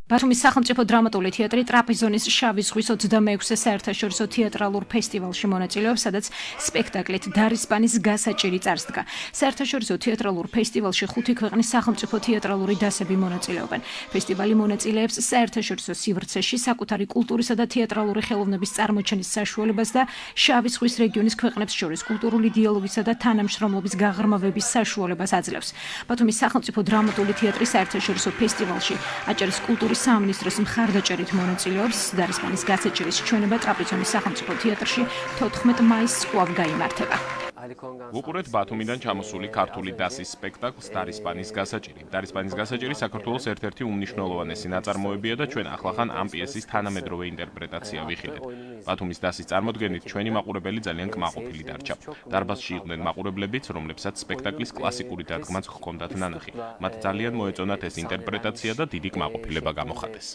ბათუმის სახელმწიფო დრამატული თეატრი ტრაპიზონის შავი ზღვის 26-ე საერთაშორისო თეატრალურ ფესტივალში მონაწილეობს, სადაც სპექტაკლით დარისპანის გასაჭირი წარსდგა. საერთაშორისო თეატრალურ ფესტივალში 5 ქვეყნის სახელმწიფო თეატრალური დასები მონაწილეობენ. ფესტივალი მონაწილეებს საერთაშორისო სივრცეში საკუთარი კულტურისა და თეატრალური ხელოვნების წარმოჩენის საშუალებას და შავი ზღვის რეგიონის ქვეყნებს შორის კულტურული დიალოგისა და თანამშრომლობის გაღრმავების საშუალებას აძლევს. ბათუმის სახელმწიფო დრამატული თეატრი საერთაშორისო ფესტივალში აჭარის კულტურის სამინისტროს მხარდაჭერით მონაწილეობს. დარისპანის გასაჭირის ჩვენება ტრაპიზონის სახელმწიფო თეატრში 14 მაისს კვლავ გაიმართება. უყურეთ ბათუმიდან ჩამოსული ქართული დასის სპექტაკლს დარისპანის გასაჭირი. დარისპანის გასაჭირი საქართველოს ერთ-ერთი უმნიშვნელოვანესი ნაწარმოებია და ჩვენ ახლახან ამ პიესის თანამედროვე ინტერპრეტაცია ვიხილეთ. ბათუმის დასის წარმოდგენით ჩვენი მაყურებელი ძალიან კმაყოფილი დარჩა. დარბაზში იყვნენ მაყურებლებიც, რომლებსაც სპექტაკლის კლასიკური დადგმაც ჰქონდათ ნანახი. მათ ძალიან მოეწონათ ეს ინტერპრეტაცია და დიდი კმაყოფილება გამოხატეს.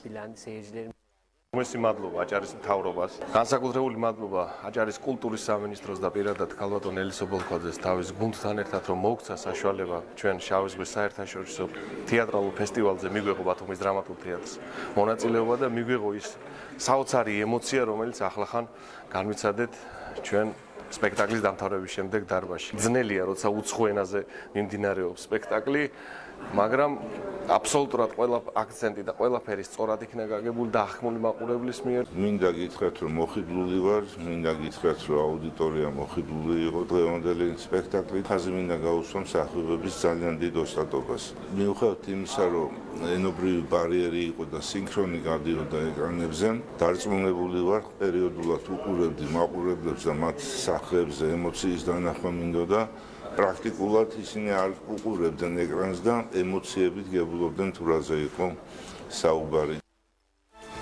უმეტესი მადლობა აჭარის მთავრობას, განსაკუთრებული მადლობა აჭარის კულტურის სამინისტროს და პირადად ქალბატონ ელის ობოლქვაძეს თავის გუნდთან ერთად რომ მოგვცა საშუალება ჩვენ შავი ზღვის საერთაშორისო თეატრალურ ფესტივალზე მიგვეღო ბათუმის დრამატულ თეატრს მონაწილეობა და მიგვეღო ის საოცარი ემოცია, რომელიც ახლახან განვიცადეთ ჩვენ სპექტაკლის დამთავრების შემდეგ დარბაზში. ძნელია, როცა უცხო ენაზე მიმდინარეობს სპექტაკლი, მაგრამ აბსოლუტურად ყველა აქცენტი და ყველაფერი სწორად იქნა გაგებული და ახმული მაყურებლის მიერ. მინდა გითხრათ, რომ მოხიბლული ვარ, მინდა გითხრათ, რომ აუდიტორია მოხიბლული იყო დღევანდელი სპექტაკლით. ხაზი მინდა გაუსვამ მსახიობების ძალიან დიდ ოსტატობას. მიუხედავად იმისა, რომ ენობრივი ბარიერი იყო და სინქრონი გადიოდა ეკრანებზე, დარწმუნებული ვარ, პერიოდულად უყურებდი მაყურებლებს და მათ სახლებზე ემოციის დანახვა მინდოდა. პრაქტიკულად ისინი არ უყურებდნენ ეკრანს და ემოციებით გებულობდნენ თუ რაზე იყო საუბარი.